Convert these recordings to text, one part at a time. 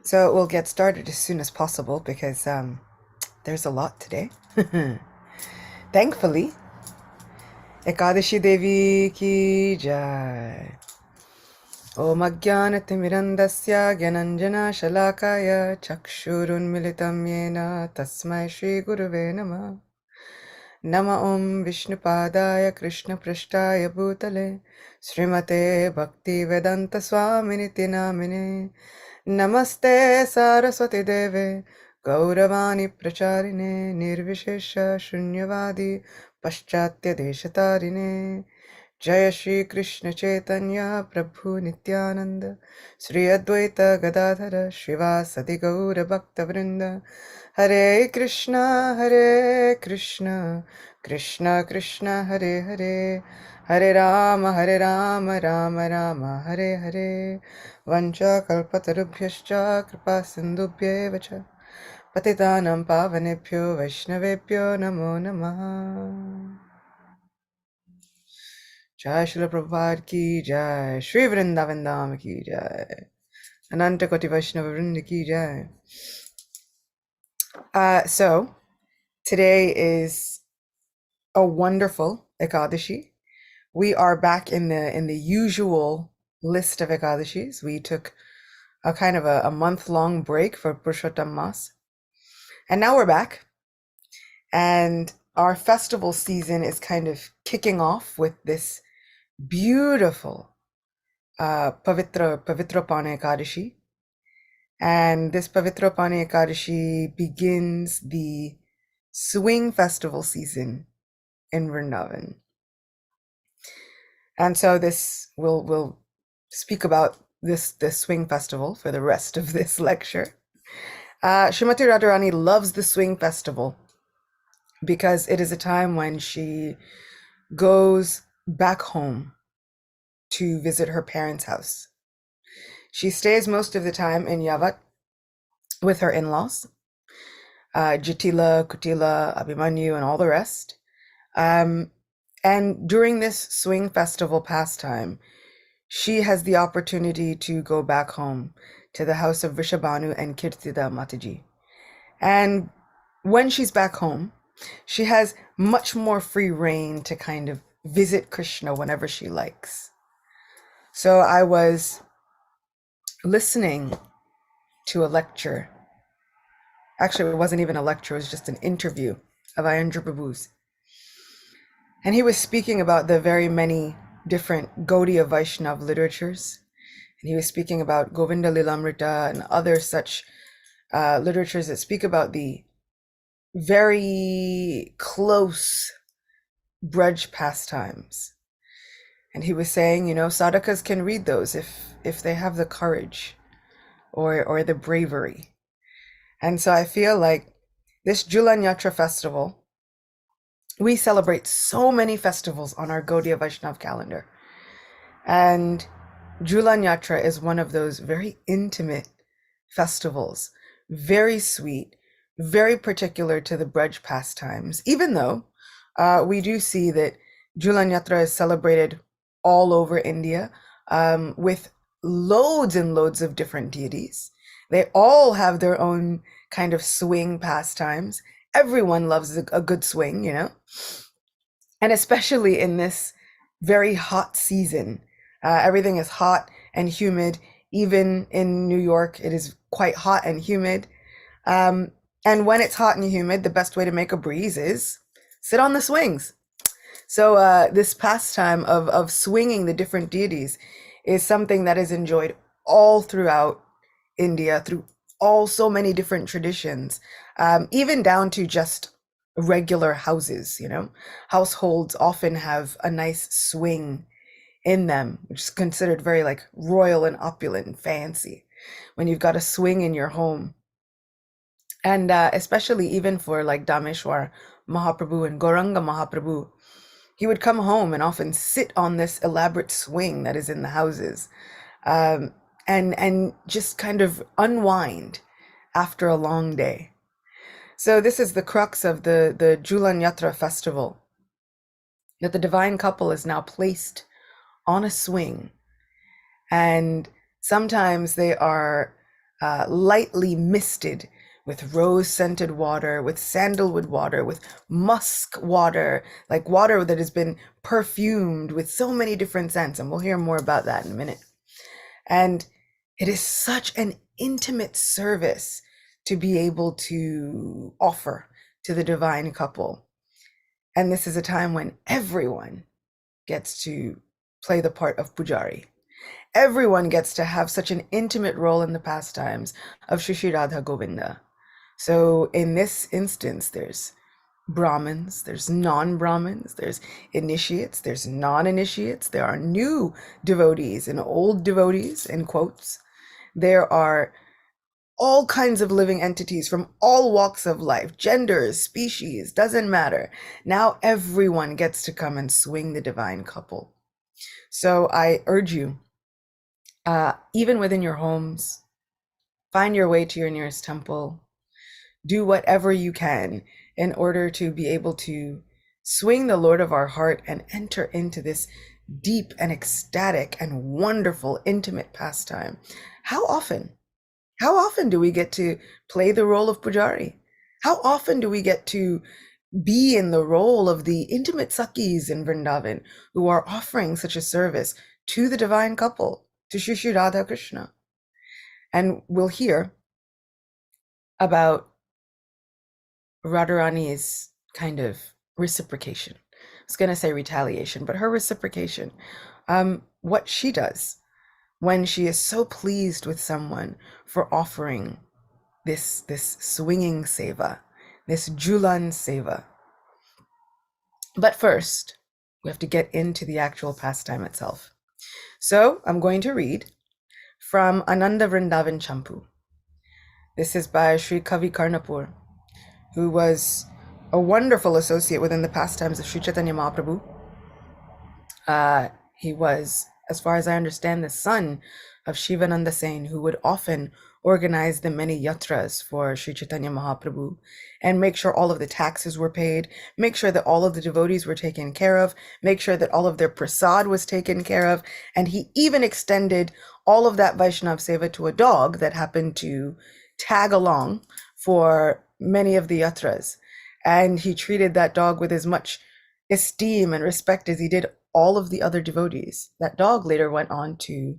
So we'll get started as soon as possible because there's a lot today. Thankfully, Ekadashi Devi ki jai. Om Ajnanatimirandasya Gyananjana Shalakaya Chakshurun Militam Yena Tasmai Shri Guruve Namah. Nama Om Vishnupadaya Krishna Prashtaya Bhutale Srimate Bhakti Vedanta Swaminiti Namine Namaste Saraswati Deve Gauravani Pracharine Nirvishesha Shunyavadi Paschatya Deshatarine Jaya Shri Krishna Chaitanya Prabhu Nityananda Sri Advaita Gadadhara Shivasati Gaura Bhakta Vrinda Hare Krishna Krishna Krishna Hare Hare Hare Rama Rama Rama Hare Hare Vancha kalpatarubhyascha kripa sindhubhyeva cha patitanam pavanebhyo vaishnavebhyo namo namaha. Jai Srila Prabhupada ki jai, Shri Vrindavan Dham ki jai, Ananta Koti Vaishnava Vrinda ki jai. So today is a wonderful Ekadashi. We are back in the usual list of Ekadashis. We took a kind of a month-long break for Purushottam Mas. And now we're back. And our festival season is kind of kicking off with this beautiful Pavitrapana Ekadashi. And this Pavitrapana Ekadashi begins the swing festival season in Vrindavan. And so this we'll speak about this swing festival for the rest of this lecture. Srimati Radharani loves the swing festival because it is a time when she goes back home to visit her parents' house. She stays most of the time in Yavat with her in-laws, Jatila, Kutila, Abhimanyu, and all the rest. And during this swing festival pastime, she has the opportunity to go back home to the house of Vrishabhanu and Kirtida Mataji. And when she's back home, she has much more free reign to kind of visit Krishna whenever she likes. So I was listening to a lecture. Actually, it wasn't even a lecture, it was just an interview of Ayendra Prabhu's. And he was speaking about the very many different Gaudiya Vaishnav literatures. And he was speaking about Govinda Lilamrita and other such literatures that speak about the very close Braj pastimes. And he was saying, sadhakas can read those if they have the courage or the bravery. And so I feel like this Julan Yatra festival, we celebrate so many festivals on our Gaudiya Vaishnav calendar. And Julan Yatra is one of those very intimate festivals, very sweet, very particular to the Braj pastimes, even though we do see that Julan Yatra is celebrated all over India with loads and loads of different deities. They all have their own kind of swing pastimes. Everyone loves a good swing, and especially in this very hot season. Everything is hot and humid. Even in New York, it is quite hot and humid. And when it's hot and humid, the best way to make a breeze is sit on the swings. So this pastime of swinging the different deities is something that is enjoyed all throughout India, through so many different traditions, even down to just regular houses. Households often have a nice swing in them, which is considered very like royal and opulent and fancy when you've got a swing in your home. And especially even for like Dameshwar Mahaprabhu and Gauranga Mahaprabhu, he would come home and often sit on this elaborate swing that is in the houses, and just kind of unwind after a long day. So this is the crux of the Julan Yatra festival, that the divine couple is now placed on a swing, and sometimes they are lightly misted with rose-scented water, with sandalwood water, with musk water, like water that has been perfumed with so many different scents. And we'll hear more about that in a minute. And it is such an intimate service to be able to offer to the divine couple. And this is a time when everyone gets to play the part of pujari. Everyone gets to have such an intimate role in the pastimes of Shri Shri Radha Govinda. So in this instance, there's Brahmins, there's non-Brahmins, there's initiates, there's non-initiates, there are new devotees and old devotees, in quotes. There are all kinds of living entities from all walks of life, genders, species, doesn't matter. Now everyone gets to come and swing the divine couple. So I urge you, even within your homes, find your way to your nearest temple, do whatever you can in order to be able to swing the Lord of our heart and enter into this deep and ecstatic and wonderful, intimate pastime. How often do we get to play the role of pujari? How often do we get to be in the role of the intimate Sakis in Vrindavan who are offering such a service to the divine couple, to Shri Shri Radha Krishna? And we'll hear about Radharani's kind of reciprocation. I was going to say retaliation, but her reciprocation. What she does when she is so pleased with someone for offering this swinging seva, this Julan seva. But first, we have to get into the actual pastime itself. So I'm going to read from Ananda Vrindavan Champu. This is by Sri Kavi Karnapur, who was a wonderful associate within the pastimes of Sri Chaitanya Mahaprabhu. He was, as far as I understand, the son of Shivananda Sen, who would often organize the many yatras for Sri Chaitanya Mahaprabhu and make sure all of the taxes were paid, make sure that all of the devotees were taken care of, make sure that all of their prasad was taken care of. And he even extended all of that Vaishnav Seva to a dog that happened to tag along for many of the yatras. And he treated that dog with as much esteem and respect as he did all of the other devotees. That dog later went on to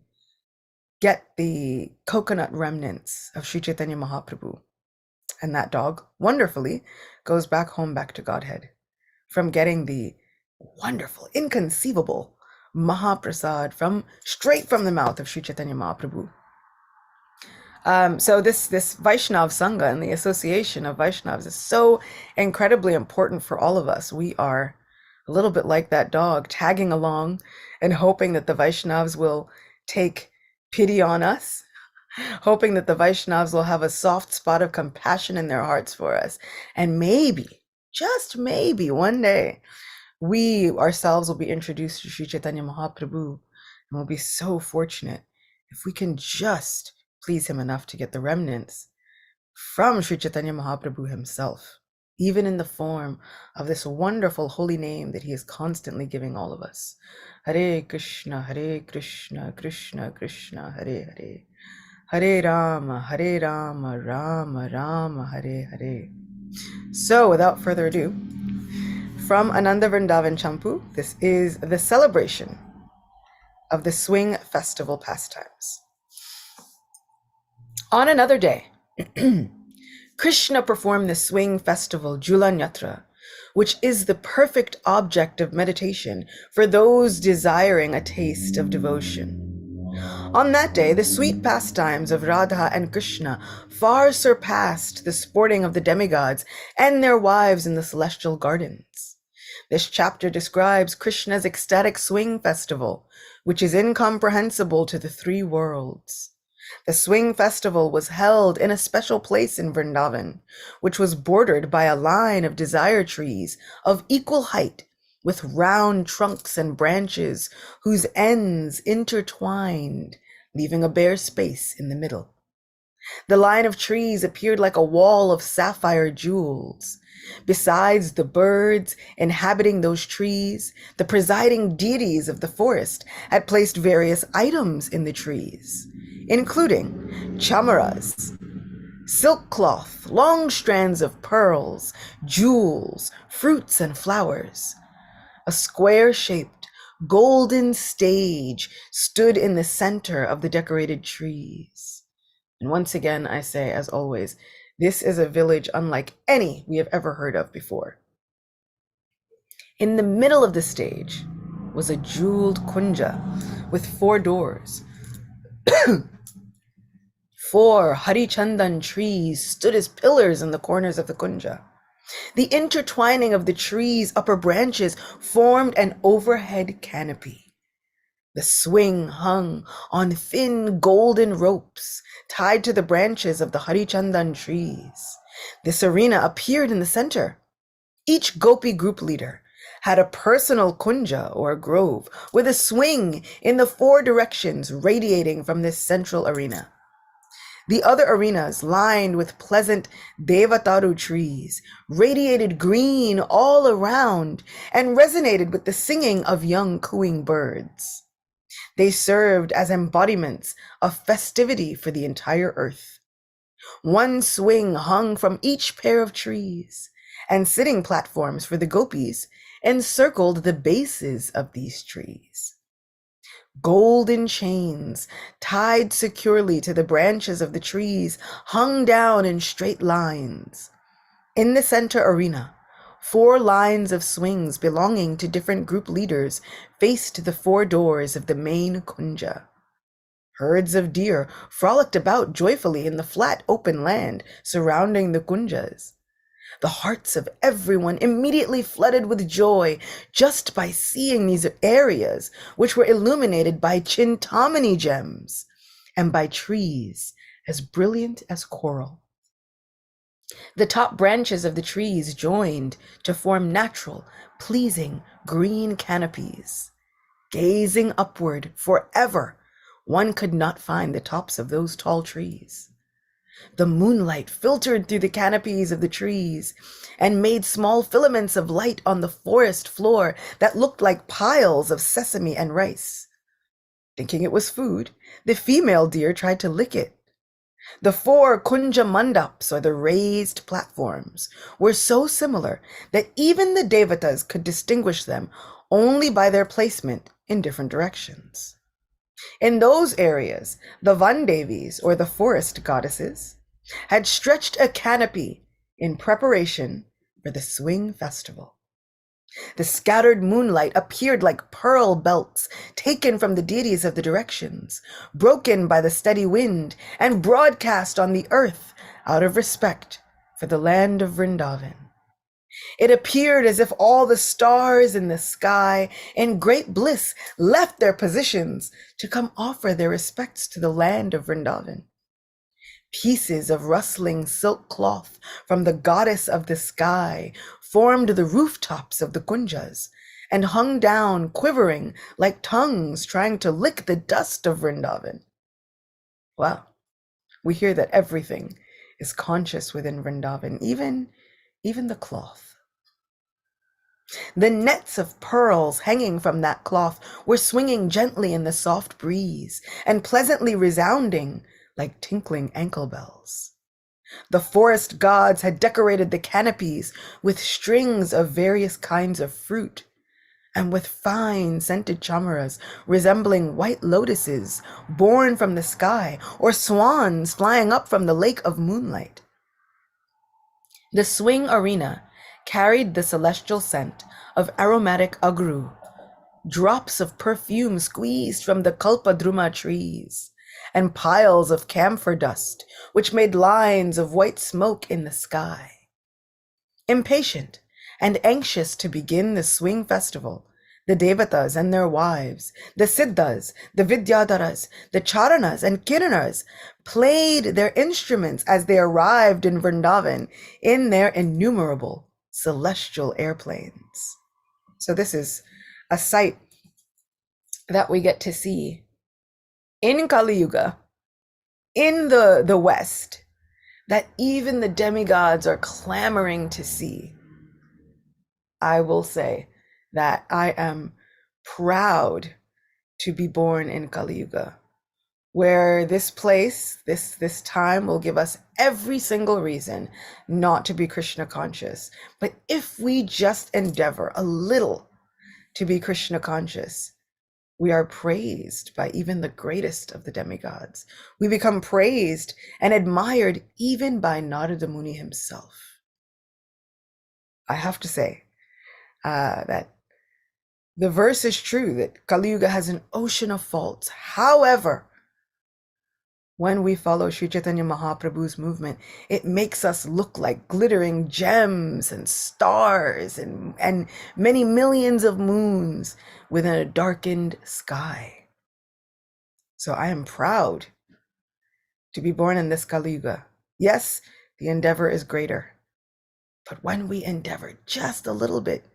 get the coconut remnants of Sri Chaitanya Mahaprabhu. And that dog, wonderfully, goes back home, back to Godhead, from getting the wonderful, inconceivable Mahaprasad straight from the mouth of Sri Chaitanya Mahaprabhu. So this Vaishnav Sangha and the association of Vaishnavas is so incredibly important for all of us. We are a little bit like that dog, tagging along and hoping that the Vaishnavas will take pity on us, hoping that the Vaishnavas will have a soft spot of compassion in their hearts for us. And maybe, just maybe, one day, we ourselves will be introduced to Sri Chaitanya Mahaprabhu, and we'll be so fortunate if we can just please him enough to get the remnants from Sri Chaitanya Mahaprabhu himself, even in the form of this wonderful holy name that he is constantly giving all of us. Hare Krishna, Krishna Krishna, Hare Hare. Hare Rama, Rama Rama, Hare Hare. So without further ado, from Ananda Vrindavan Champu, this is the celebration of the swing festival pastimes. On another day, Krishna performed the swing festival Julan Yatra, which is the perfect object of meditation for those desiring a taste of devotion. On that day, the sweet pastimes of Radha and Krishna far surpassed the sporting of the demigods and their wives in the celestial gardens. This chapter describes Krishna's ecstatic swing festival, which is incomprehensible to the three worlds. The swing festival was held in a special place in Vrindavan, which was bordered by a line of desire trees of equal height, with round trunks and branches whose ends intertwined, leaving a bare space in the middle. The line of trees appeared like a wall of sapphire jewels. Besides the birds inhabiting those trees, the presiding deities of the forest had placed various items in the trees. including chamaras, silk cloth, long strands of pearls, jewels, fruits, and flowers. A square-shaped, golden stage stood in the center of the decorated trees. And once again, I say, as always, this is a village unlike any we have ever heard of before. In the middle of the stage was a jeweled kunja with 4 doors. 4 harichandan trees stood as pillars in the corners of the kunja. The intertwining of the trees' upper branches formed an overhead canopy. The swing hung on thin golden ropes tied to the branches of the harichandan trees. This arena appeared in the center. Each Gopi group leader had a personal kunja or grove with a swing in the 4 directions radiating from this central arena. The other arenas, lined with pleasant devataru trees, radiated green all around and resonated with the singing of young cooing birds. They served as embodiments of festivity for the entire earth. 1 swing hung from each pair of trees, and sitting platforms for the gopis encircled the bases of these trees. Golden chains tied securely to the branches of the trees hung down in straight lines. In the center arena, 4 lines of swings belonging to different group leaders faced the 4 doors of the main kunja. Herds of deer frolicked about joyfully in the flat open land surrounding the kunjas. The hearts of everyone immediately flooded with joy just by seeing these areas, which were illuminated by chintamani gems and by trees as brilliant as coral. The top branches of the trees joined to form natural, pleasing green canopies. Gazing upward forever, one could not find the tops of those tall trees. The moonlight filtered through the canopies of the trees and made small filaments of light on the forest floor that looked like piles of sesame and rice. Thinking it was food, the female deer tried to lick it. The 4 kunja mandaps, or the raised platforms, were so similar that even the devatas could distinguish them only by their placement in different directions. In those areas, the Vandevis, or the forest goddesses, had stretched a canopy in preparation for the swing festival. The scattered moonlight appeared like pearl belts taken from the deities of the directions, broken by the steady wind and broadcast on the earth out of respect for the land of Vrindavan. It appeared as if all the stars in the sky in great bliss left their positions to come offer their respects to the land of Vrindavan. Pieces of rustling silk cloth from the goddess of the sky formed the rooftops of the kunjas and hung down quivering like tongues trying to lick the dust of Vrindavan. Wow, we hear that everything is conscious within Vrindavan, even the cloth. The nets of pearls hanging from that cloth were swinging gently in the soft breeze and pleasantly resounding like tinkling ankle bells. The forest gods had decorated the canopies with strings of various kinds of fruit and with fine scented chamaras resembling white lotuses born from the sky or swans flying up from the lake of moonlight. The swing arena carried the celestial scent of aromatic agru, drops of perfume squeezed from the kalpadruma trees, and piles of camphor dust, which made lines of white smoke in the sky. Impatient and anxious to begin the swing festival, the devatas and their wives, the siddhas, the vidyadharas, the charanas and kiranas played their instruments as they arrived in Vrindavan in their innumerable celestial airplanes. So this is a sight that we get to see in Kali Yuga, in the West, that even the demigods are clamoring to see. I will say that I am proud to be born in Kali Yuga, where this place, this time will give us every single reason not to be Krishna conscious. But if we just endeavor a little to be Krishna conscious, we are praised by even the greatest of the demigods. We become praised and admired even by Narada Muni himself. I have to say that the verse is true that Kali Yuga has an ocean of faults. However, when we follow Sri Chaitanya Mahaprabhu's movement, it makes us look like glittering gems and stars and many millions of moons within a darkened sky. So I am proud to be born in this Kali Yuga. Yes, the endeavor is greater, but when we endeavor just a little bit,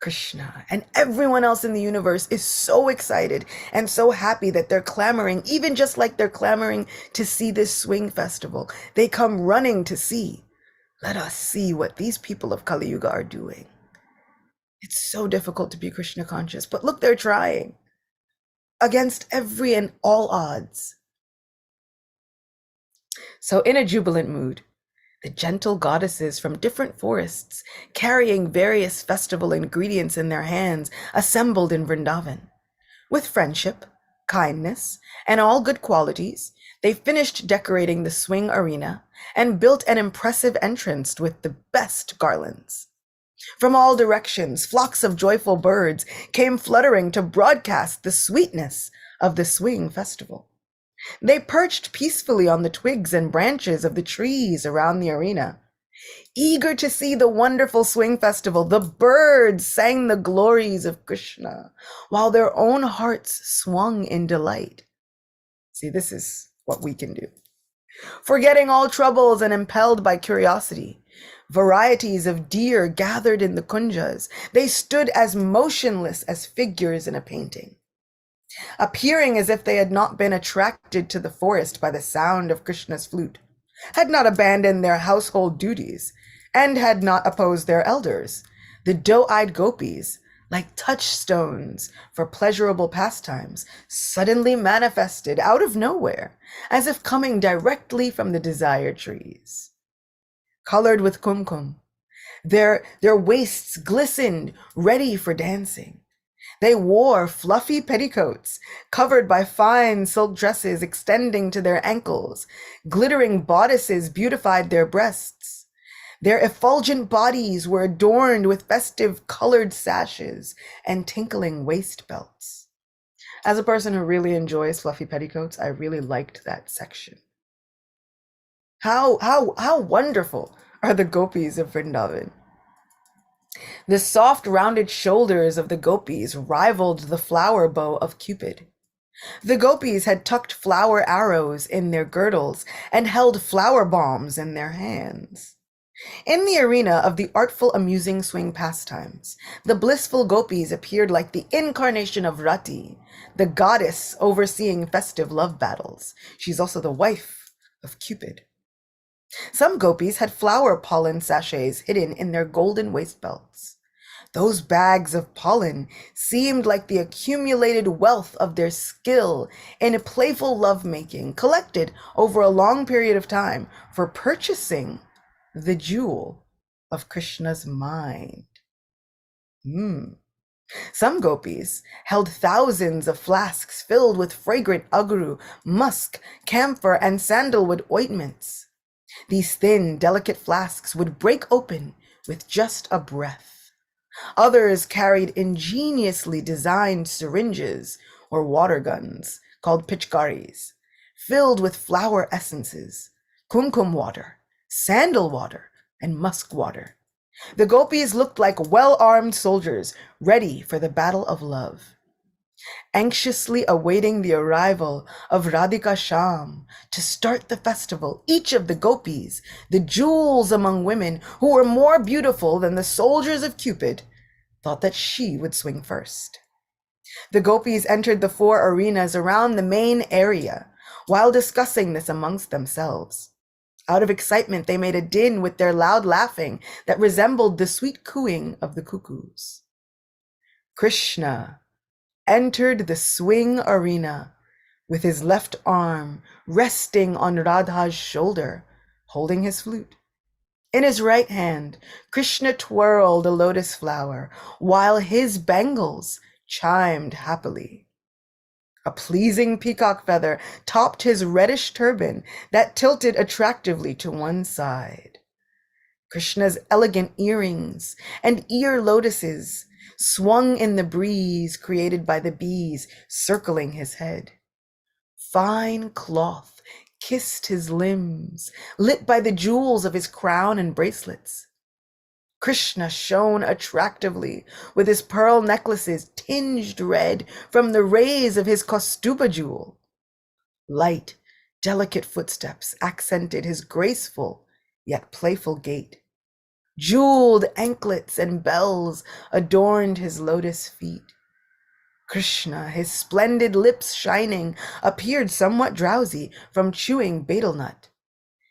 Krishna and everyone else in the universe is so excited and so happy that they're clamoring, even just like they're clamoring to see this swing festival. They come running to see. Let us see what these people of Kali Yuga are doing. It's so difficult to be Krishna conscious, but look, they're trying against every and all odds. So in a jubilant mood, the gentle goddesses from different forests, carrying various festival ingredients in their hands, assembled in Vrindavan. With friendship, kindness, and all good qualities, they finished decorating the swing arena and built an impressive entrance with the best garlands. From all directions, flocks of joyful birds came fluttering to broadcast the sweetness of the swing festival. They perched peacefully on the twigs and branches of the trees around the arena. Eager to see the wonderful swing festival, the birds sang the glories of Krishna, while their own hearts swung in delight. See, this is what we can do. Forgetting all troubles and impelled by curiosity, varieties of deer gathered in the kunjas. They stood as motionless as figures in a painting, appearing as if they had not been attracted to the forest by the sound of Krishna's flute, had not abandoned their household duties, and had not opposed their elders. The doe-eyed gopis, like touchstones for pleasurable pastimes, suddenly manifested out of nowhere, as if coming directly from the desire trees. Colored with kumkum, their waists glistened, ready for dancing. They wore fluffy petticoats, covered by fine silk dresses extending to their ankles. Glittering bodices beautified their breasts. Their effulgent bodies were adorned with festive colored sashes and tinkling waist belts. As a person who really enjoys fluffy petticoats, I really liked that section. How wonderful are the gopis of Vrindavan. The soft rounded shoulders of the gopis rivaled the flower bow of Cupid. The gopis had tucked flower arrows in their girdles and held flower bombs in their hands. In the arena of the artful amusing swing pastimes, the blissful gopis appeared like the incarnation of Rati, the goddess overseeing festive love battles. She's also the wife of Cupid. Some gopis had flower pollen sachets hidden in their golden waist belts. Those bags of pollen seemed like the accumulated wealth of their skill in playful lovemaking, collected over a long period of time for purchasing the jewel of Krishna's mind. Some gopis held thousands of flasks filled with fragrant agru, musk, camphor, and sandalwood ointments. These thin, delicate flasks would break open with just a breath. Others carried ingeniously designed syringes or water guns called pitchkaris, filled with flower essences, kumkum water, sandal water, and musk water. The gopis looked like well-armed soldiers ready for the battle of love. Anxiously awaiting the arrival of Radhika Sham to start the festival, each of the gopis, the jewels among women who were more beautiful than the soldiers of Cupid, thought that she would swing first. The gopis entered the 4 arenas around the main area while discussing this amongst themselves. Out of excitement, they made a din with their loud laughing that resembled the sweet cooing of the cuckoos. Krishna entered the swing arena with his left arm resting on Radha's shoulder, holding his flute. In his right hand, Krishna twirled a lotus flower, while his bangles chimed happily. A pleasing peacock feather topped his reddish turban that tilted attractively to one side. Krishna's elegant earrings and ear lotuses swung in the breeze created by the bees circling his head. Fine cloth kissed his limbs, lit by the jewels of his crown and bracelets. Krishna shone attractively with his pearl necklaces tinged red from the rays of his Kaustuba jewel. Light, delicate footsteps accented his graceful yet playful gait. Jeweled anklets and bells adorned his lotus feet. Krishna, his splendid lips shining, appeared somewhat drowsy from chewing betel nut.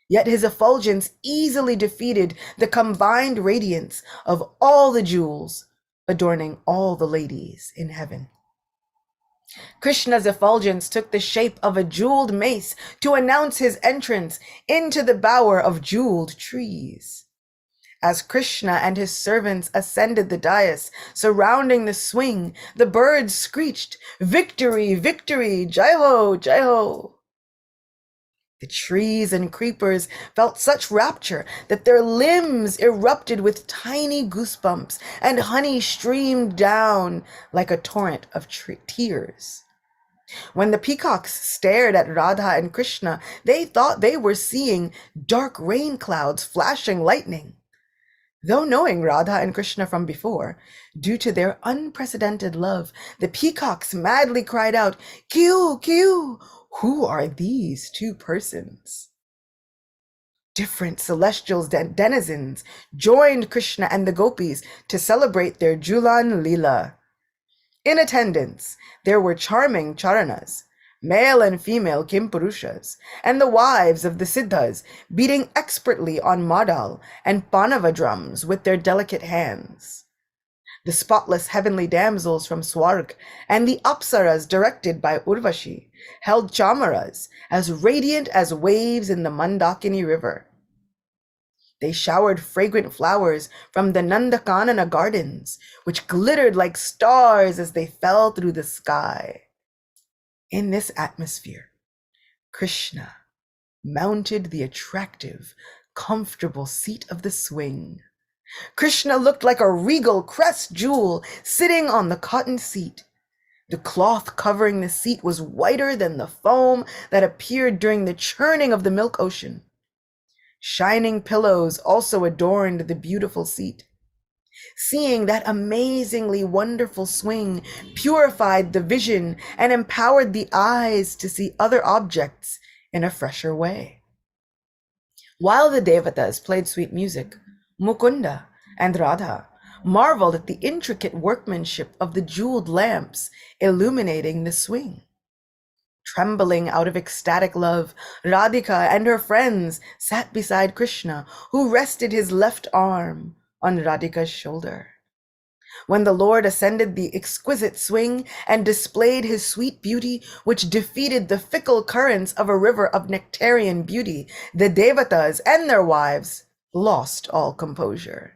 Yet his effulgence easily defeated the combined radiance of all the jewels adorning all the ladies in heaven. Krishna's effulgence took the shape of a jeweled mace to announce his entrance into the bower of jeweled trees. As Krishna and his servants ascended the dais surrounding the swing, the birds screeched, "Victory, victory, Jai Ho, Jai Ho." The trees and creepers felt such rapture that their limbs erupted with tiny goosebumps, and honey streamed down like a torrent of tears. When the peacocks stared at Radha and Krishna, they thought they were seeing dark rain clouds flashing lightning. Though knowing Radha and Krishna from before, due to their unprecedented love, the peacocks madly cried out, "Kiu, Kiu! Who are these two persons?" Different celestial denizens joined Krishna and the gopis to celebrate their Julan Leela. In attendance, there were charming charanas, male and female kimpurushas, and the wives of the siddhas beating expertly on madal and panava drums with their delicate hands. The spotless heavenly damsels from Swarg and the apsaras directed by Urvashi held chamaras as radiant as waves in the Mandakini river. They showered fragrant flowers from the Nandakanana gardens, which glittered like stars as they fell through the sky. In this atmosphere, Krishna mounted the attractive, comfortable seat of the swing. Krishna looked like a regal crest jewel sitting on the cotton seat. The cloth covering the seat was whiter than the foam that appeared during the churning of the milk ocean. Shining pillows also adorned the beautiful seat. Seeing that amazingly wonderful swing purified the vision and empowered the eyes to see other objects in a fresher way. While the devatas played sweet music, Mukunda and Radha marveled at the intricate workmanship of the jeweled lamps illuminating the swing. Trembling out of ecstatic love, Radhika and her friends sat beside Krishna, who rested his left arm on Radhika's shoulder. When the Lord ascended the exquisite swing and displayed his sweet beauty, which defeated the fickle currents of a river of nectarian beauty, the devatas and their wives lost all composure.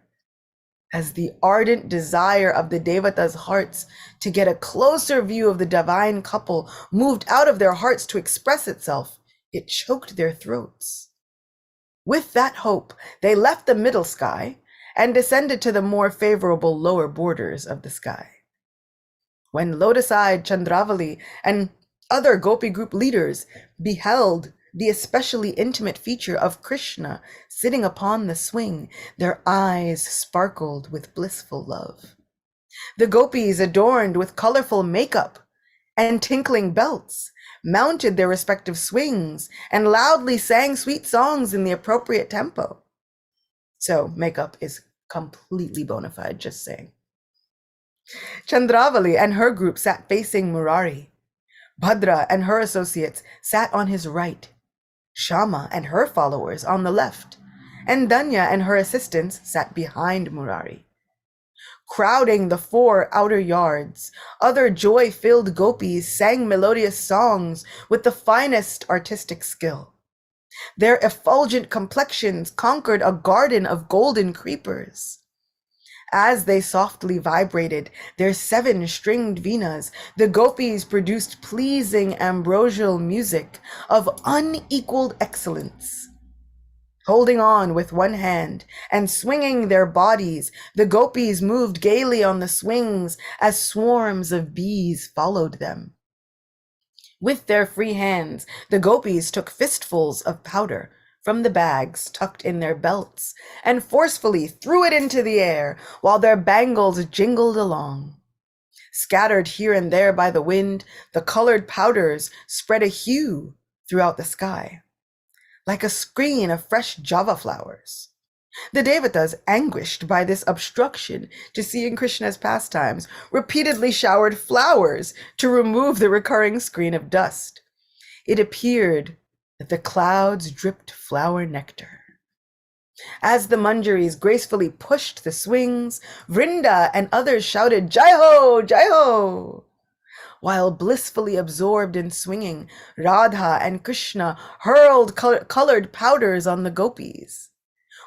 As the ardent desire of the devatas' hearts to get a closer view of the divine couple moved out of their hearts to express itself, it choked their throats. With that hope, they left the middle sky and descended to the more favorable lower borders of the sky. When lotus-eyed Chandravali and other Gopi group leaders beheld the especially intimate feature of Krishna sitting upon the swing, their eyes sparkled with blissful love. The gopis, adorned with colorful makeup and tinkling belts, mounted their respective swings and loudly sang sweet songs in the appropriate tempo. So makeup is completely bona fide, just saying. Chandravali and her group sat facing Murari. Bhadra and her associates sat on his right. Shama and her followers on the left, and Danya and her assistants sat behind Murari. Crowding the 4 outer yards, other joy-filled gopis sang melodious songs with the finest artistic skill. Their effulgent complexions conquered a garden of golden creepers. As they softly vibrated their 7-stringed venas, the gopis produced pleasing ambrosial music of unequaled excellence. Holding on with one hand and swinging their bodies, the gopis moved gaily on the swings as swarms of bees followed them. With their free hands, the gopis took fistfuls of powder from the bags tucked in their belts and forcefully threw it into the air while their bangles jingled along. Scattered here and there by the wind, the colored powders spread a hue throughout the sky, like a screen of fresh java flowers. The Devatas, anguished by this obstruction to seeing Krishna's pastimes, repeatedly showered flowers to remove the recurring screen of dust. It appeared that the clouds dripped flower nectar. As the Manjaris gracefully pushed the swings, Vrinda and others shouted, "Jai Ho! Jai Ho!" While blissfully absorbed in swinging, Radha and Krishna hurled colored powders on the gopis.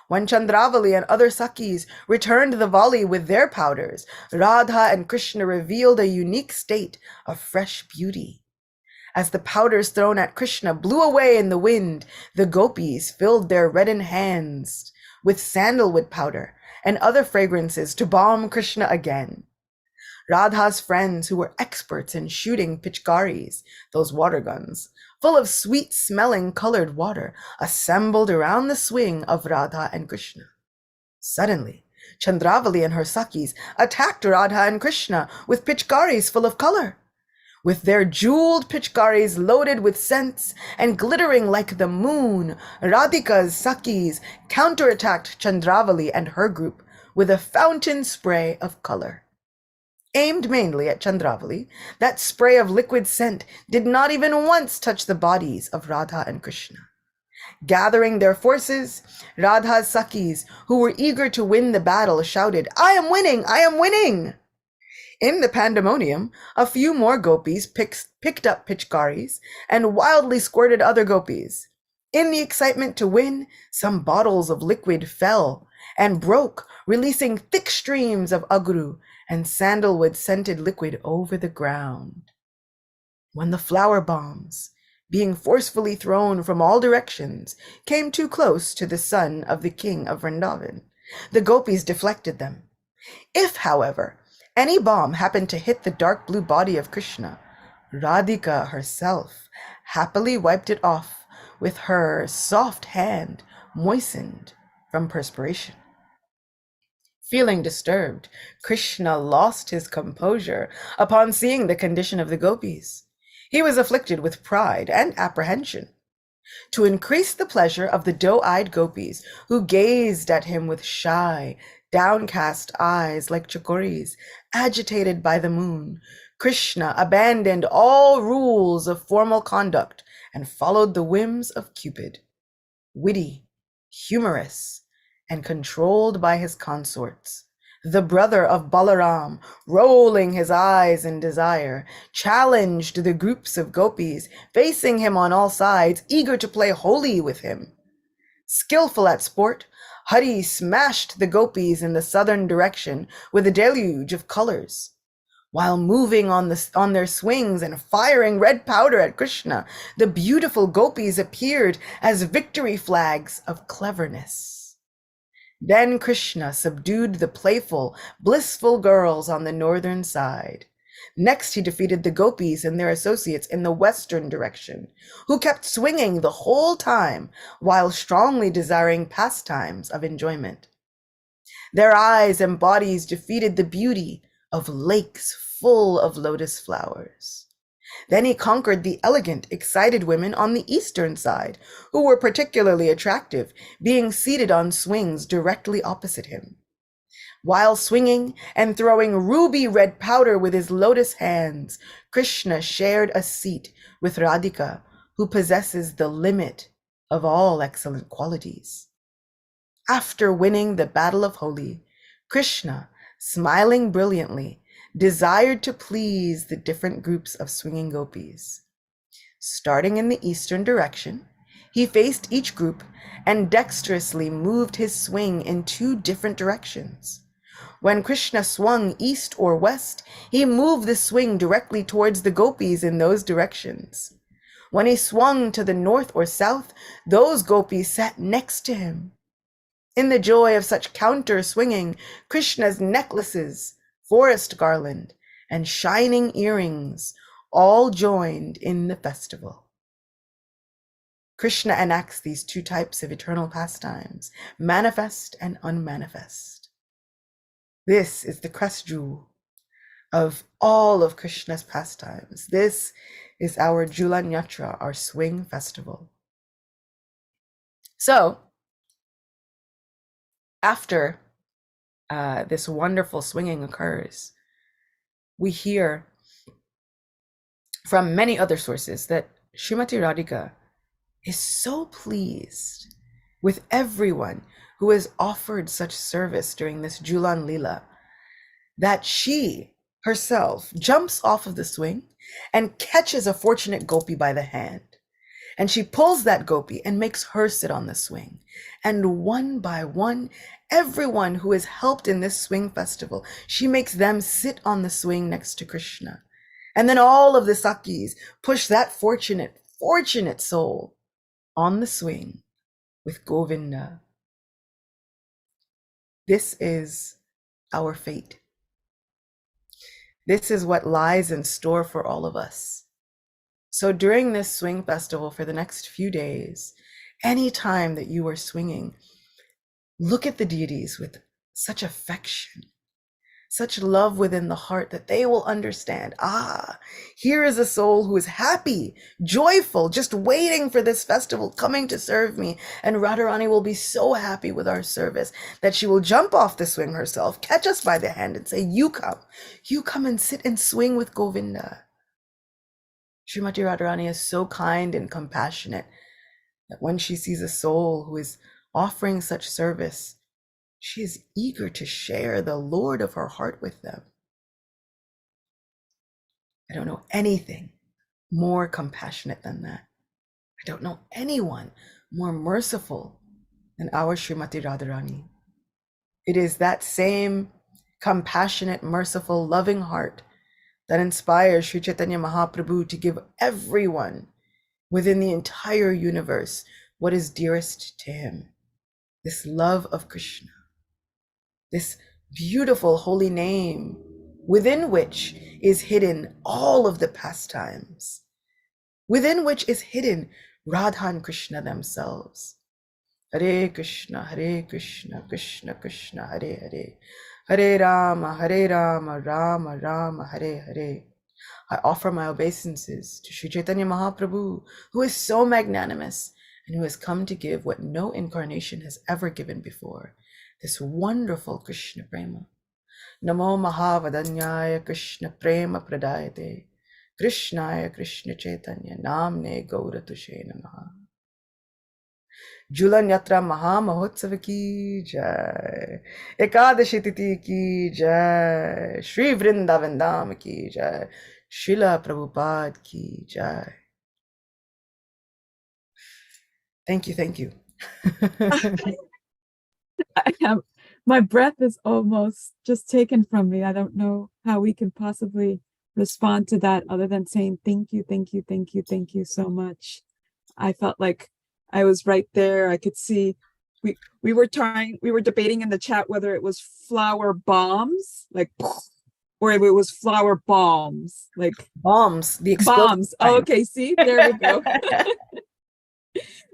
When Chandravali and other Sakis returned the volley with their powders, Radha and Krishna revealed a unique state of fresh beauty. As the powders thrown at Krishna blew away in the wind, the gopis filled their reddened hands with sandalwood powder and other fragrances to balm Krishna again. Radha's friends, who were experts in shooting pitchkaris, those water guns, full of sweet-smelling colored water, assembled around the swing of Radha and Krishna. Suddenly, Chandravali and her Sakis attacked Radha and Krishna with pitchkaris full of color. With their jeweled pitchkaris loaded with scents and glittering like the moon, Radhika's Sakis counterattacked Chandravali and her group with a fountain spray of color. Aimed mainly at Chandravali, that spray of liquid scent did not even once touch the bodies of Radha and Krishna. Gathering their forces, Radha's Sakis, who were eager to win the battle, shouted, "I am winning! I am winning!" In the pandemonium, a few more gopis picked up pitchkaris and wildly squirted other gopis. In the excitement to win, some bottles of liquid fell and broke, releasing thick streams of agru and sandalwood-scented liquid over the ground. When the flower bombs, being forcefully thrown from all directions, came too close to the son of the king of Vrindavan, the gopis deflected them. If, however, any bomb happened to hit the dark blue body of Krishna, Radhika herself happily wiped it off with her soft hand moistened from perspiration. Feeling disturbed, Krishna lost his composure upon seeing the condition of the gopis. He was afflicted with pride and apprehension. To increase the pleasure of the doe-eyed gopis, who gazed at him with shy, downcast eyes like chakoris, agitated by the moon, Krishna abandoned all rules of formal conduct and followed the whims of Cupid. Witty, humorous, and controlled by his consorts, the brother of Balaram, rolling his eyes in desire, challenged the groups of gopis, facing him on all sides, eager to play holy with him. Skillful at sport, Hari smashed the gopis in the southern direction with a deluge of colors. While moving on their swings and firing red powder at Krishna, the beautiful gopis appeared as victory flags of cleverness. Then Krishna subdued the playful, blissful girls on the northern side. Next, he defeated the gopis and their associates in the western direction, who kept swinging the whole time while strongly desiring pastimes of enjoyment. Their eyes and bodies defeated the beauty of lakes full of lotus flowers. Then he conquered the elegant, excited women on the eastern side, who were particularly attractive, being seated on swings directly opposite him. While swinging and throwing ruby red powder with his lotus hands, Krishna shared a seat with Radhika, who possesses the limit of all excellent qualities. After winning the battle of Holi, Krishna, smiling brilliantly, desired to please the different groups of swinging gopis. Starting in the eastern direction, he faced each group and dexterously moved his swing in 2 different directions. When Krishna swung east or west, he moved the swing directly towards the gopis in those directions. When he swung to the north or south, those gopis sat next to him. In the joy of such counter-swinging, Krishna's necklaces, forest garland, and shining earrings all joined in the festival. Krishna enacts these 2 types of eternal pastimes, manifest and unmanifest. This is the crest jewel of all of Krishna's pastimes. This is our Julan Yatra, our swing festival. So, after this wonderful swinging occurs, we hear from many other sources that Srimati Radhika is so pleased with everyone who has offered such service during this Julan Leela that she herself jumps off of the swing and catches a fortunate gopi by the hand. And she pulls that gopi and makes her sit on the swing. And one by one, everyone who has helped in this swing festival, she makes them sit on the swing next to Krishna. And then all of the Sakis push that fortunate soul on the swing with Govinda. This is our fate. This is what lies in store for all of us. So during this swing festival for the next few days, anytime that you are swinging, look at the deities with such affection, such love within the heart that they will understand, here is a soul who is happy, joyful, just waiting for this festival, coming to serve me. And Radharani will be so happy with our service that she will jump off the swing herself, catch us by the hand and say, you come and sit and swing with Govinda. Srimati Radharani is so kind and compassionate that when she sees a soul who is offering such service, she is eager to share the Lord of her heart with them. I don't know anything more compassionate than that. I don't know anyone more merciful than our Srimati Radharani. It is that same compassionate, merciful, loving heart that inspires Sri Chaitanya Mahaprabhu to give everyone within the entire universe what is dearest to him. This love of Krishna, this beautiful holy name within which is hidden all of the pastimes, within which is hidden Radha and Krishna themselves. Hare Krishna, Krishna Krishna, Hare Hare, Hare Rama, Rama Rama, Hare Hare. I offer my obeisances to Sri Chaitanya Mahaprabhu, who is so magnanimous and who has come to give what no incarnation has ever given before, this wonderful Krishna Prema. Namo Mahavadanyaya Krishna Prema Pradayate, Krishnaya Krishna Chaitanya Namne Gauratushe Namaha. Julan Yatra Maha Mahotsav ki jai, Ekadasi Titi ki jai, Shri Vrindavan Dham ki jai, Srila Prabhupada ki jai. Thank you. My breath is almost just taken from me. I don't know how we can possibly respond to that other than saying thank you so much. I felt like I was right there. I could see we were debating in the chat whether it was flower bombs, like, or if it was flower bombs, like bombs, the bombs. Oh, okay, see, there we go.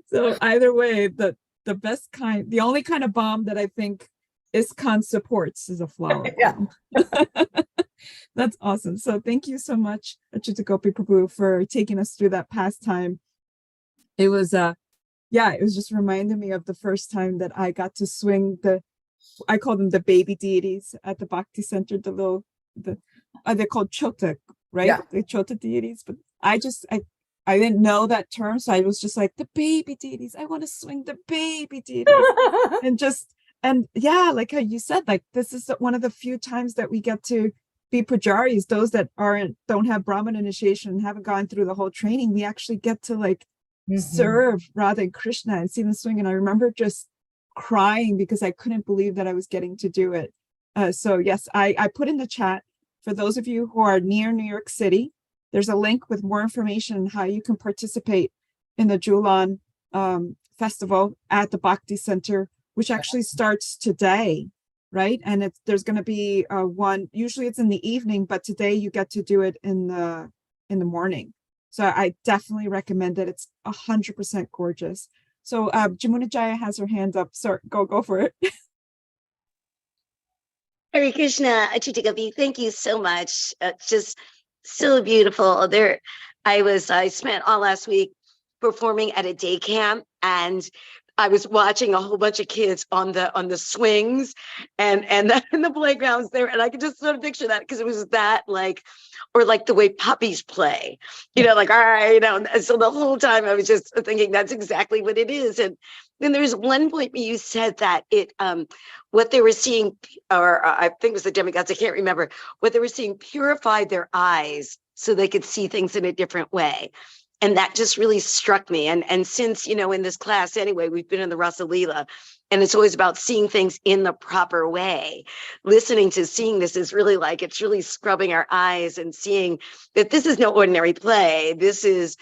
So either way, the best kind, the only kind of bomb that I think ISKCON supports is a flower bomb. That's awesome. So thank you so much, Acyuta Gopi Prabhu, for taking us through that pastime. It was it was just reminding me of the first time that I got to swing I call them the baby deities at the Bhakti Center, they're called Chota, right? Yeah. The Chota deities, but I didn't know that term, so I was just like, the baby deities. I want to swing the baby deities, And yeah, like how you said, like this is one of the few times that we get to be pujaris, those that don't have Brahmin initiation and haven't gone through the whole training. We actually get to like serve Radha and Krishna and see them swing. And I remember just crying because I couldn't believe that I was getting to do it. So yes, I put in the chat for those of you who are near New York City. There's a link with more information on how you can participate in the Julan festival at the Bhakti Center, which actually starts today, right? And there's going to be one. Usually it's in the evening, but today you get to do it in the morning. So I definitely recommend it. It's 100% gorgeous. So Jamuna Jaya has her hand up. Sorry, go for it. Hare Krishna, Acyuta Gopi, thank you so much. Just so beautiful. I spent all last week performing at a day camp, and I was watching a whole bunch of kids on the swings and the playgrounds there, and I could just sort of picture that because it was that like the way puppies play, like all right, So the whole time I was just thinking that's exactly what it is. And then there was one point where you said that what they were seeing, or I think it was the demigods, I can't remember, what they were seeing purified their eyes so they could see things in a different way. And that just really struck me. And since, in this class anyway, we've been in the Rasa Leela, and it's always about seeing things in the proper way. Seeing this is really it's really scrubbing our eyes and seeing that this is no ordinary play. This is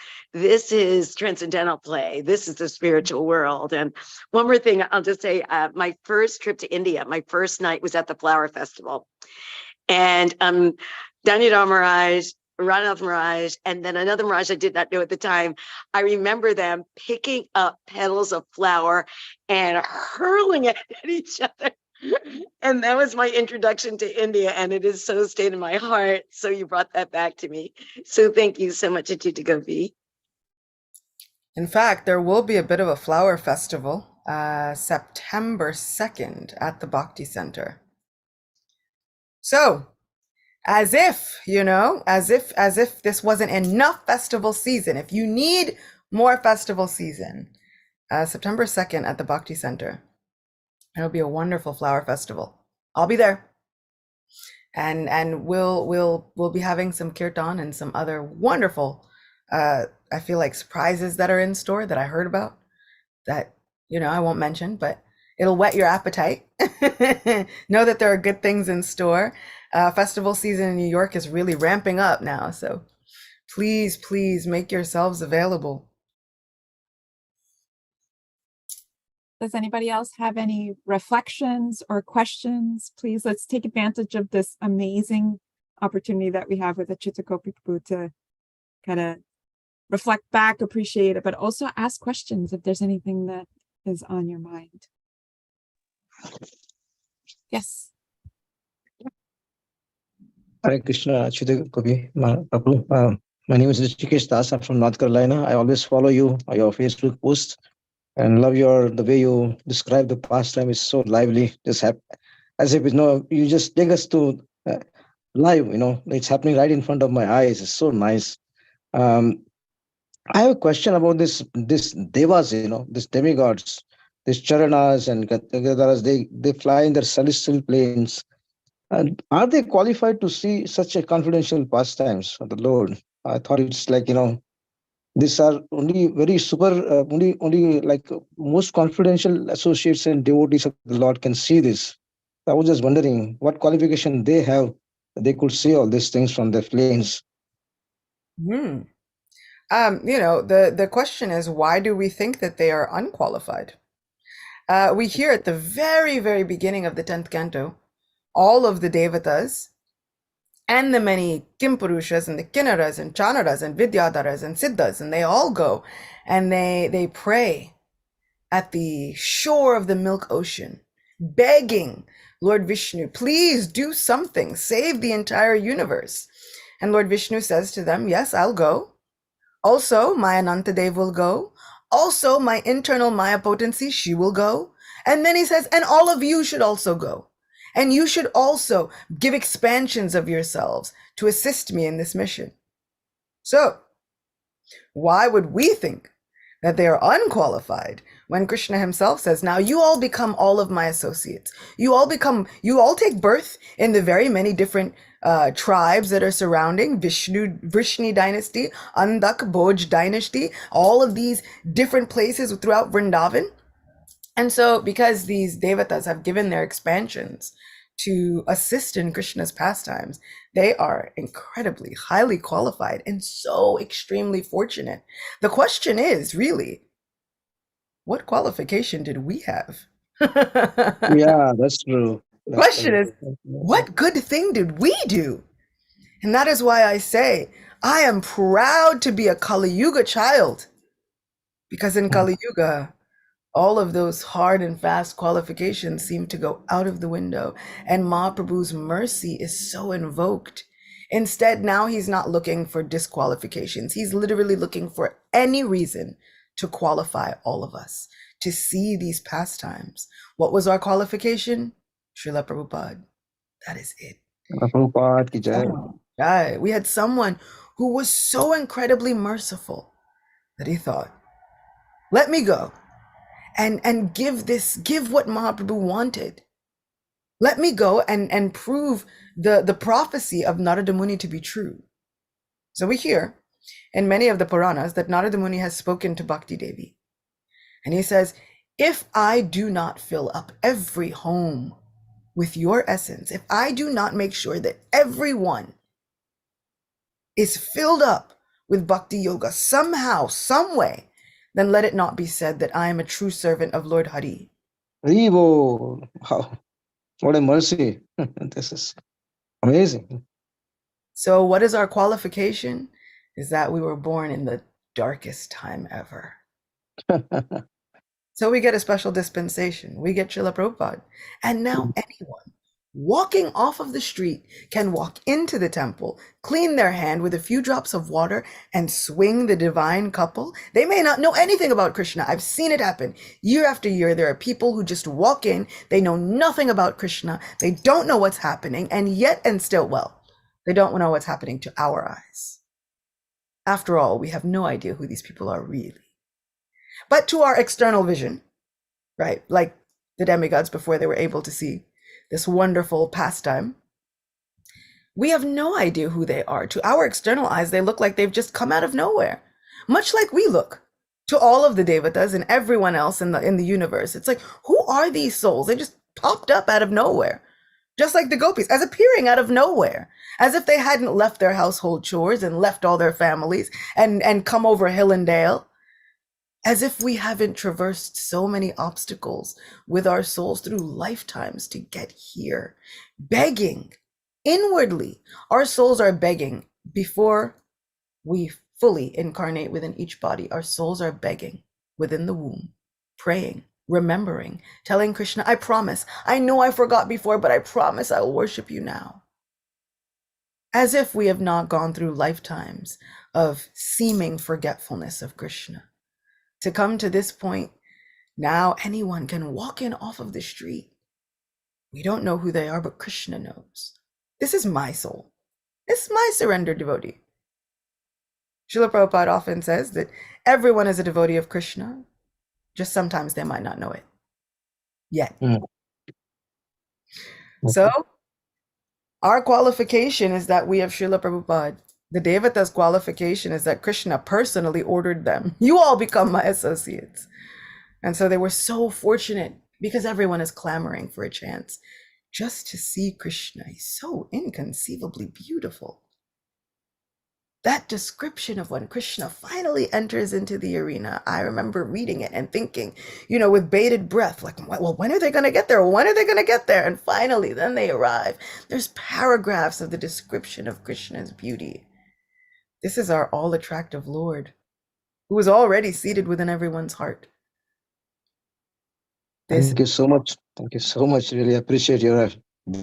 transcendental play. This is the spiritual world. And one more thing, I'll just say, my first trip to India, my first night was at the Flower Festival. And Danyadar Maharaj, Radha Maharaj, and then another Maharaj I did not know at the time. I remember them picking up petals of flower and hurling it at each other. And that was my introduction to India, and it has so stayed in my heart. So you brought that back to me. So thank you so much, Acyuta Gopi. In fact, there will be a bit of a flower festival September 2nd at the Bhakti Center. So, as if this wasn't enough festival season. If you need more festival season, September 2nd at the Bhakti Center. It'll be a wonderful flower festival. I'll be there. And we'll be having some kirtan and some other wonderful I feel like surprises that are in store that I heard about that I won't mention, but it'll whet your appetite. Know that there are good things in store. Festival season in New York is really ramping up now, so please make yourselves available. Does anybody else have any reflections or questions? Please, let's take advantage of this amazing opportunity that we have with Acyuta Gopi Prabhu to kind of reflect back, appreciate it, but also ask questions if there's anything that is on your mind. Yes. Hare Krishna, Acyuta Gopi Prabhu. My name is Rishikesh Das. I'm from North Carolina. I always follow your Facebook post and love the way you describe the pastime is so lively. Just as if you just take us to live. It's happening right in front of my eyes. It's so nice. I have a question about this devas. These demigods, these charanas and gadaras. They fly in their celestial planes. And are they qualified to see such a confidential pastimes of the Lord? I thought it's these are only very super, only like most confidential associates and devotees of the Lord can see this. I was just wondering what qualification they have that they could see all these things from their planes. The question is, why do we think that they are unqualified? We hear at the very, very beginning of the 10th canto, all of the devatas and the many Kimpurushas and the Kinnaras and Chanaras and Vidyadharas and Siddhas, and they all go and they pray at the shore of the milk ocean, begging Lord Vishnu, please do something, save the entire universe. And Lord Vishnu says to them, yes, I'll go. Also, my Anantadev will go. Also, my internal Maya potency, she will go. And then he says, and all of you should also go. And you should also give expansions of yourselves to assist me in this mission. So, why would we think that they are unqualified, when Krishna himself says, now you all become all of my associates. You all take birth in the very many different tribes that are surrounding Vrishni dynasty, Andak, Bhoj dynasty, all of these different places throughout Vrindavan. And so because these devatas have given their expansions to assist in Krishna's pastimes, they are incredibly highly qualified and so extremely fortunate. The question is really, what qualification did we have? Yeah, that's true. The question is, what good thing did we do? And that is why I say, I am proud to be a Kali Yuga child. Because in Kali Yuga, all of those hard and fast qualifications seem to go out of the window, and Mahaprabhu's mercy is so invoked. Instead, now he's not looking for disqualifications. He's literally looking for any reason to qualify all of us to see these pastimes. What was our qualification? Srila Prabhupada. That is it. Prabhupada ki jai. Right. We had someone who was so incredibly merciful that he thought, let me go and give what Mahaprabhu wanted. Let me go and prove the prophecy of Narada Muni to be true. So we hear in many of the Puranas that Narada Muni has spoken to Bhakti Devi. And he says, if I do not fill up every home with your essence, if I do not make sure that everyone is filled up with Bhakti Yoga somehow, some way, then let it not be said that I am a true servant of Lord Hari. Rivo. Wow. What a mercy. This is amazing. So what is our qualification? Is that we were born in the darkest time ever. So we get a special dispensation. We get Srila Prabhupada. And now anyone walking off of the street can walk into the temple, clean their hand with a few drops of water, and swing the divine couple. They may not know anything about Krishna. I've seen it happen year after year. There are people who just walk in. They know nothing about Krishna. They don't know what's happening. And yet, and still, well, they don't know what's happening to our eyes. After all, we have no idea who these people are really. But to our external vision, right, like the demigods before they were able to see this wonderful pastime, we have no idea who they are. To our external eyes, they look like they've just come out of nowhere, much like we look to all of the devatas and everyone else in the universe. It's like, who are these souls? They just popped up out of nowhere, just like the gopis, as appearing out of nowhere, as if they hadn't left their household chores and left all their families and come over hill and dale. As if we haven't traversed so many obstacles with our souls through lifetimes to get here. Begging. Inwardly, our souls are begging before we fully incarnate within each body. Our souls are begging within the womb, praying, remembering, telling Krishna, I promise, I know I forgot before, but I promise I will worship you now. As if we have not gone through lifetimes of seeming forgetfulness of Krishna. To come to this point, now anyone can walk in off of the street. We don't know who they are, but Krishna knows. This is my soul. This is my surrendered devotee. Srila Prabhupada often says that everyone is a devotee of Krishna, just sometimes they might not know it yet. So our qualification is that we have Srila Prabhupada. The Devata's qualification is that Krishna personally ordered them. You all become my associates. And so they were so fortunate because everyone is clamoring for a chance just to see Krishna. He's so inconceivably beautiful. That description of when Krishna finally enters into the arena, I remember reading it and thinking, with bated breath, like, well, when are they going to get there? When are they going to get there? And finally, then they arrive. There's paragraphs of the description of Krishna's beauty. This is our all-attractive Lord, who is already seated within everyone's heart. Thank you so much. Thank you so much. Really appreciate your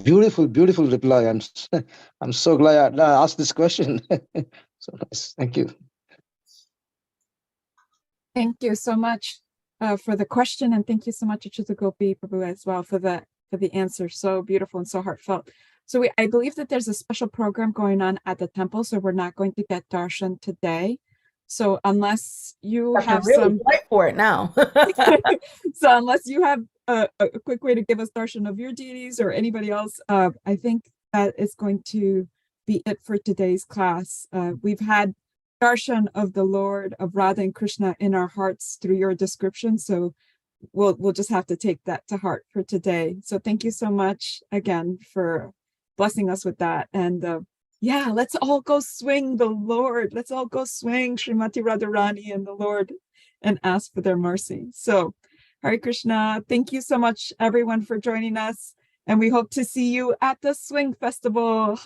beautiful, beautiful reply. I'm so glad I asked this question. So nice. Thank you. Thank you so much for the question, and thank you so much, Acyuta Gopi Prabhu, as well for the answer. So beautiful and so heartfelt. So I believe that there's a special program going on at the temple, so we're not going to get darshan today. So unless you I have have to really some, fight for it now. so unless you have a quick way to give us darshan of your deities or anybody else, I think that is going to be it for today's class. We've had darshan of the Lord, of Radha and Krishna in our hearts through your description. So we'll just have to take that to heart for today. So thank you so much again for blessing us with that. And yeah, let's all go swing the Lord. Let's all go swing Srimati Radharani and the Lord and ask for their mercy. So Hare Krishna, thank you so much everyone for joining us. And we hope to see you at the Swing Festival.